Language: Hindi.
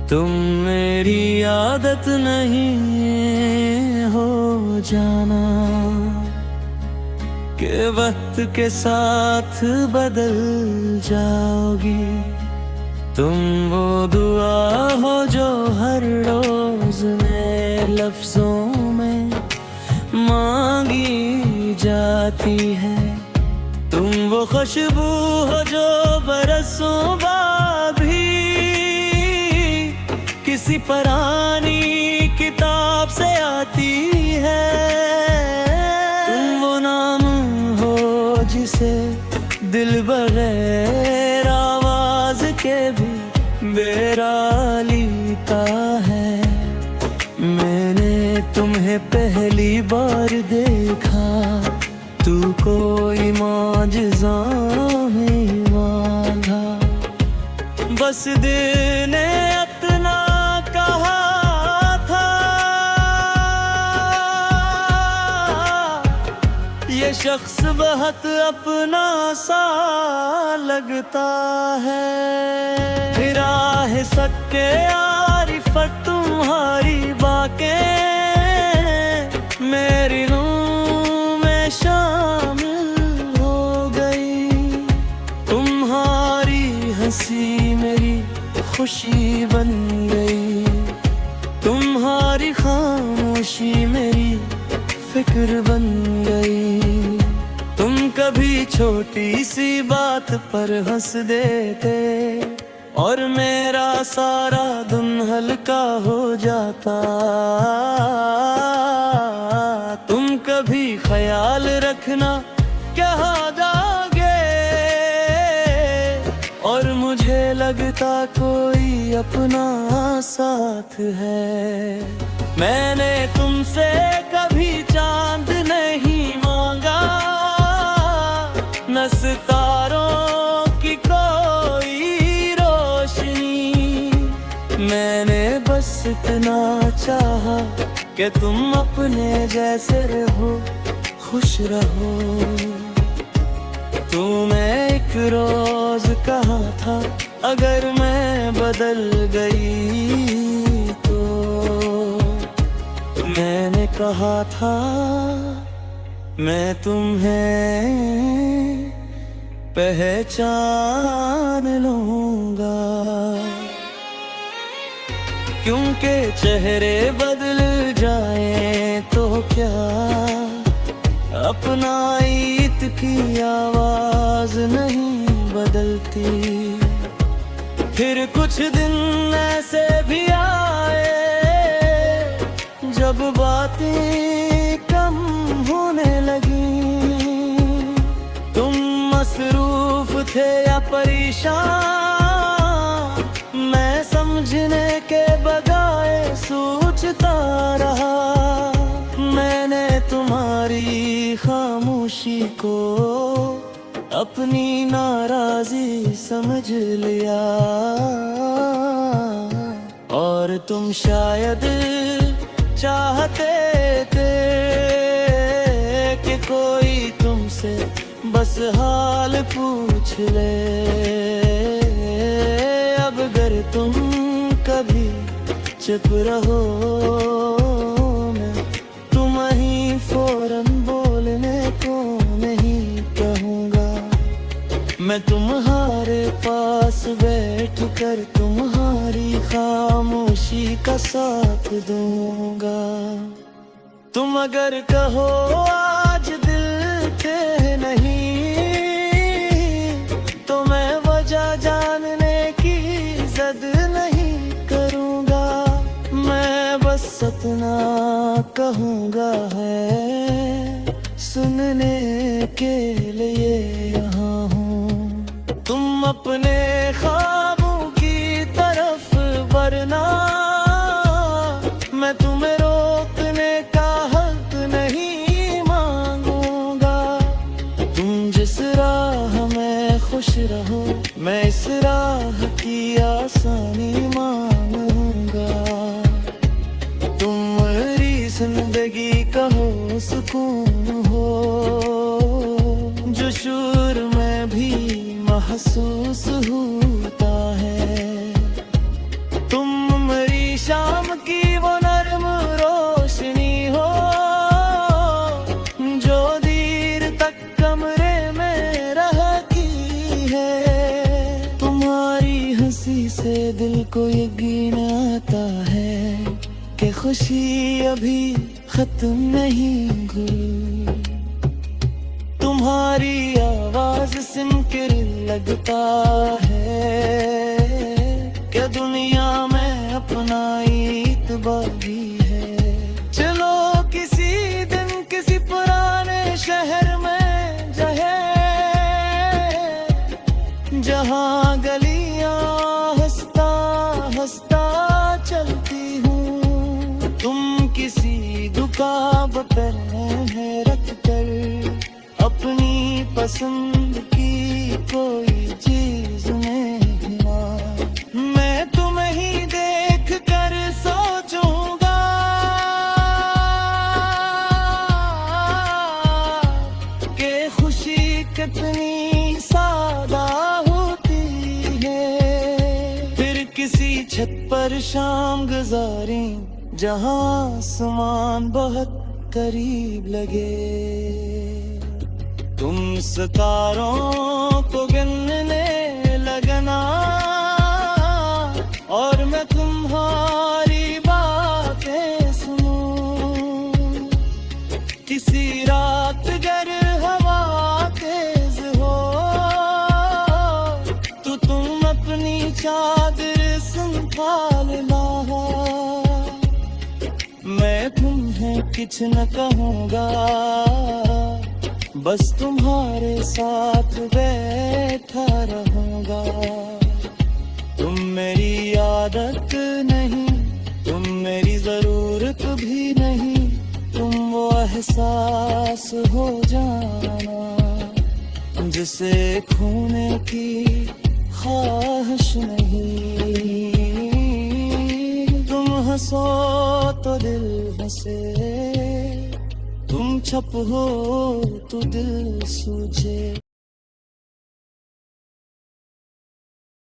तुम मेरी आदत नहीं हो जाना कि वक्त के साथ बदल जाओगी। तुम वो दुआ हो जो हर रोज नए लफ्जों में मांगी जाती है। तुम वो खुशबू हो जो बरसों बाद भी किसी पुरानी किताब से आती है। तुम वो नाम हो जिसे दिल बगैर आवाज के भी बेरा लेता है। मैंने तुम्हें पहली बार देखा, तू कोई मौजज़ा नहीं मांगा, बस दिल ने इतना कहा था। ये शख्स बहुत अपना सा लगता है। फिर आह सके आरिफत तुम्हारी बातें मेरी रूह में शामिल हो गई। तुम्हारी हंसी मेरी खुशी बन गई, तुम्हारी खामोशी मेरी फिक्र बन गई। तुम कभी छोटी सी बात पर हंस देते और मेरा सारा दिन हल्का हो जाता। तुम कभी ख्याल रखना कहाँ जाओगे और मुझे लगता कोई अपना साथ है। मैंने तुमसे कभी चांद नहीं मांगा, न सितारों की कोई रोशनी। मैंने बस इतना चाहा कि तुम अपने जैसे रहो, खुश रहो। तूने एक रोज कहा था अगर मैं बदल गई तो। मैंने कहा था मैं तुम्हें पहचान लूंगा, क्योंकि चेहरे बदल जाए तो क्या, अपना ईद की आवाज नहीं बदलती। फिर कुछ दिन ऐसे भी आए जब बातें कम होने लगी। तुम मसरूफ थे या परेशान, मैं समझने के बजाय सोचता रहा। मैंने तुम्हारी खामोशी को अपनी नाराजी समझ लिया, और तुम शायद चाहते थे कि कोई तुमसे बस हाल पूछ ले। अब अगर तुम कभी चुप रहो तुम ही फौरन बोलने को नहीं कहूँगा। मैं तुम्हारे पास बैठ कर तुम्हारी खामोशी का साथ दूंगा। तुम अगर कहो आज दिल थे नहीं, तो मैं वजह जानने की जिद नहीं करूँगा। मैं बस इतना कहूँगा है सुनने के लिए यहाँ हूँ। तुम अपने ख्वाबों की तरफ बढ़ना, मैं तुम्हें रोकने का हक नहीं मांगूंगा। तुम जिस राह में खुश रहो मैं इस राह की आसानी मांगूंगा। तुम मेरी जिंदगी का हो सुकून हो, जो शूर में भी महसूस होता है। तुम मेरी शाम की वो नरम रोशनी हो जो देर तक कमरे में रहती है। तुम्हारी हंसी से दिल को यकीन आता है कि खुशी अभी खत्म नहीं हुई। तुम्हारी आवाज सुनकर लगता है कि दुनिया में अपना इत्बार भी है। चलो किसी दिन किसी पुराने शहर में जहाँ गलियां हंसता हंसता चलती हूँ। तुम किसी दुकान पर रख कर अपनी पसंद की कोई चीज नहीं, मैं तुम्हें ही देख कर सोचूंगा कि खुशी कितनी सादा होती है। फिर किसी छत पर शाम गुजारी जहां आसमान बहुत करीब लगे। तुम सितारों को गिनने लगना और मैं तुम्हारी बातें सुनूं। किसी रात अगर हवा तेज हो तो तुम अपनी चादर संभाल ला। मैं तुम्हें कुछ न कहूँगा, बस तुम्हारे साथ बैठा रहूंगा। तुम मेरी आदत नहीं, तुम मेरी जरूरत भी नहीं, तुम वो एहसास हो जाना जिसे खोने की ख्वाहिश नहीं। तुम हंसो तो दिल हंसे, तुम छप हो तो दिल सूझे।